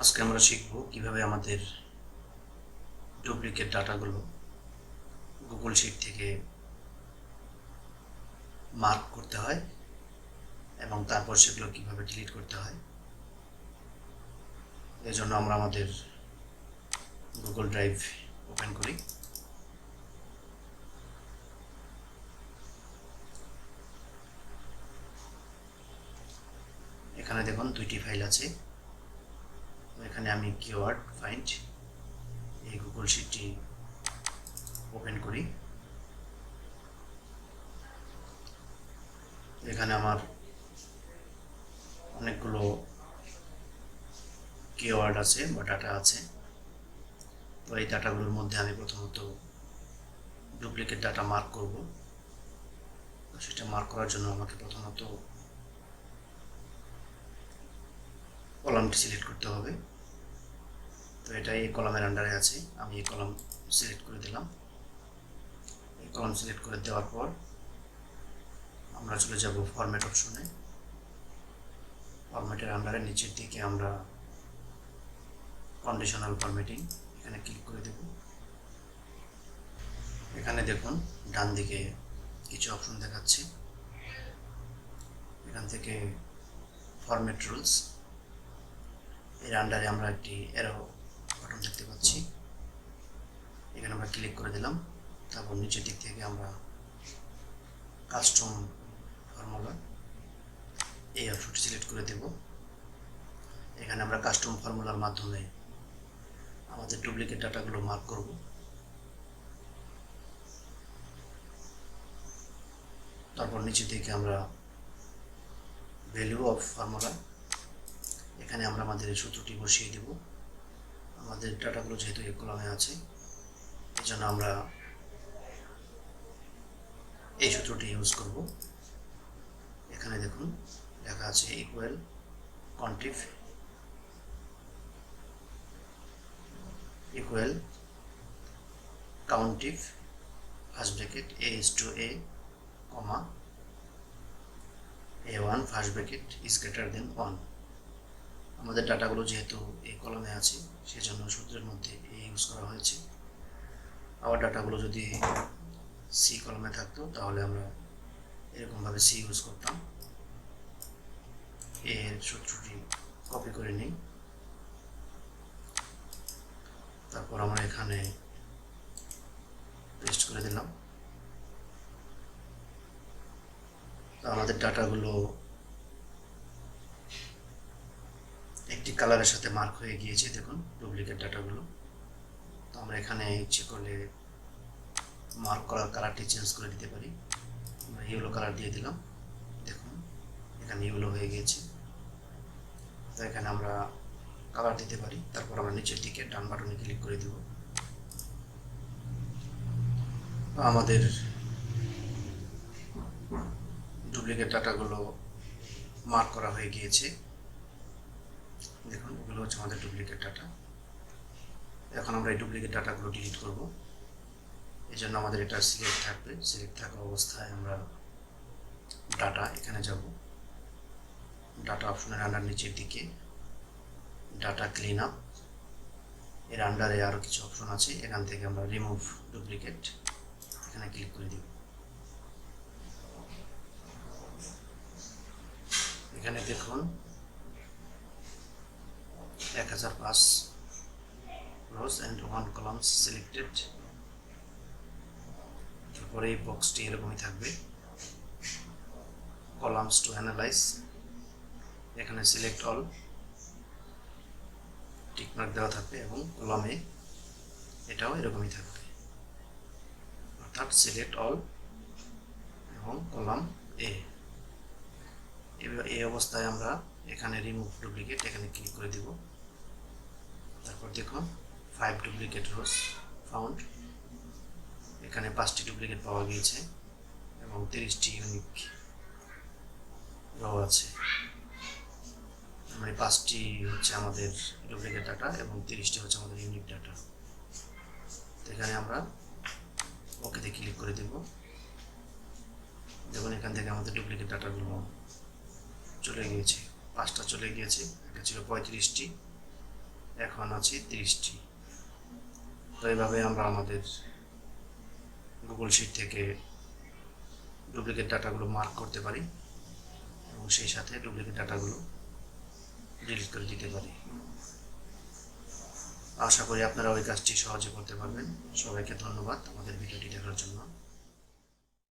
আজকে আমরা শিখব কিভাবে আমাদের ডুপ্লিকেট ডাটাগুলো গুগল শিট থেকে মার্ক করতে হয় এবং তারপর সেগুলো কিভাবে ডিলিট করতে হয়। এই জন্য আমরা আমাদের গুগল ড্রাইভ ওপেন করি। এখানে দেখুন দুইটি ফাইল আছে। এখানে আমি কিওয়ার্ড ফাইন্ড এই গুগল শিটটি ওপেন করি। এখানে আমার অনেকগুলো কিওয়ার্ড আছে বা ডাটা আছে। তো এই ডাটাগুলোর মধ্যে আমি প্রথমত ডুপ্লিকেট ডাটা মার্ক করব। সেটা মার্ক করার জন্য আমাকে প্রথমত কলামটি সিলেক্ট করতে হবে। তো এটা এই কলামের আন্ডারে আছে, আমি এই কলাম সিলেক্ট করে দিলাম। এই কলাম সিলেক্ট করে দেওয়ার পর আমরা চলে যাব ফরম্যাট অপশনে। ফরম্যাটের আন্ডারে নিচের দিকে আমরা কন্ডিশনাল ফরম্যাটিং এখানে ক্লিক করে দেব। এখানে দেখুন ডান দিকে কিছু অপশন দেখাচ্ছে। এখান থেকে ফরম্যাট রুলস এর আন্ডারে আমরা একটি অ্যারো বাটন দেখতে পাচ্ছি। এখানে আমরা ক্লিক করে দিলাম। তারপর নিচের দিক থেকে আমরা কাস্টম ফর্মুলা এই অপশনটি সিলেক্ট করে দেব। এখানে আমরা কাস্টম ফর্মুলার মাধ্যমে আমাদের ডুপ্লিকেট ডাটাগুলো মার্ক করব। তারপর নিচে থেকে আমরা ভ্যালু অফ ফর্মুলা এখানে আমরা আমাদের সূত্রটি বসিয়ে দেব। আমাদের ডাটাগুলো যেহেতু এক কলামে আছে, এই জন্য আমরা এই সূত্রটি ইউজ করব। এখানে দেখুন লেখা আছে equal countif equal countif first bracket a:a, comma a1 first bracket is greater than 1। আমাদের ডাটাগুলো যেহেতু এই কলামে আছে সেজন্য সূত্রের মধ্যে এ ইউজ করা হয়েছে। আবার ডাটাগুলো যদি সি কলামে থাকতো তাহলে আমরা এরকমভাবে সি ইউজ করতাম। এর সূত্রটি কপি করে নিই। তারপর আমরা এখানে পেস্ট করে দিলাম। তো আমাদের ডাটাগুলো একটি কালারের সাথে মার্ক হয়ে গিয়েছে। দেখুন ডুপ্লিকেট ডাটাগুলো। তো আমরা এখানে ইচ্ছে করলে মার্ক করার কালারটি চেঞ্জ করে দিতে পারি। আমরা ইয়েলো কালার দিয়ে দিলাম। দেখুন এখানে ইয়েলো হয়ে গিয়েছে। তো এখানে আমরা কালার দিতে পারি। তারপর আমরা নিচের দিকে ডান বাটনে ক্লিক করে দেব। আমাদের ডুপ্লিকেট ডাটাগুলো মার্ক করা হয়ে গিয়েছে। দেখুন এগুলো হচ্ছে আমাদের ডুপ্লিকেট ডাটা। এখন আমরা এই ডুপ্লিকেট ডাটাগুলো ডিলিট করব। এই জন্য আমাদের এটা সিলেক্ট থাকবে। সিলেক্ট থাকা অবস্থায় আমরা ডাটা এখানে যাব। ডাটা অপশনের আন্ডার নিচের দিকে ডাটা ক্লিন আপ এর আন্ডারে আরও কিছু অপশন আছে। এখান থেকে আমরা রিমুভ ডুপ্লিকেট এখানে ক্লিক করে দিব। এখানে দেখুন 1005 rows and 1 columns selected। তারপরে এই বক্সটি এরকমই থাকবে, columns to analyze। এখানে সিলেক্ট অল টিকমার্ক দেওয়া থাকবে এবং কলামে এটাও এরকমই থাকবে, অর্থাৎ সিলেক্ট অল এবং কলাম এ। এই অবস্থায় আমরা এখানে রিমুভ ডুপ্লিকেট এখানে ক্লিক করে দিব। তারপর দেখুন 5 ডুপ্লিকেট রোজ ফাউন্ড। এখানে 5টি ডুপ্লিকেট পাওয়া গিয়েছে এবং 30টি ইউনিক রো আছে। মানে 5টি হচ্ছে আমাদের ডুপ্লিকেট ডাটা এবং 30টি হচ্ছে আমাদের ইউনিক ডাটা। তো এখানে আমরা ওকেতে ক্লিক করে দেব। দেখুন এখান থেকে আমাদের ডুপ্লিকেট ডাটাগুলো চলে গিয়েছে। 5টা চলে গিয়েছে। এটা ছিল 35টি এখন আছে 30টি। তো এইভাবে আমরা আমাদের গুগল শিট থেকে ডুপ্লিকেট ডাটাগুলো মার্ক করতে পারি এবং সেই সাথে ডুপ্লিকেট ডাটাগুলো ডিলিট করে দিতে পারি। আশা করি আপনারা ওই কাজটি সহজে করতে পারবেন। সবাইকে ধন্যবাদ আমাদের ভিডিওটি দেখার জন্য।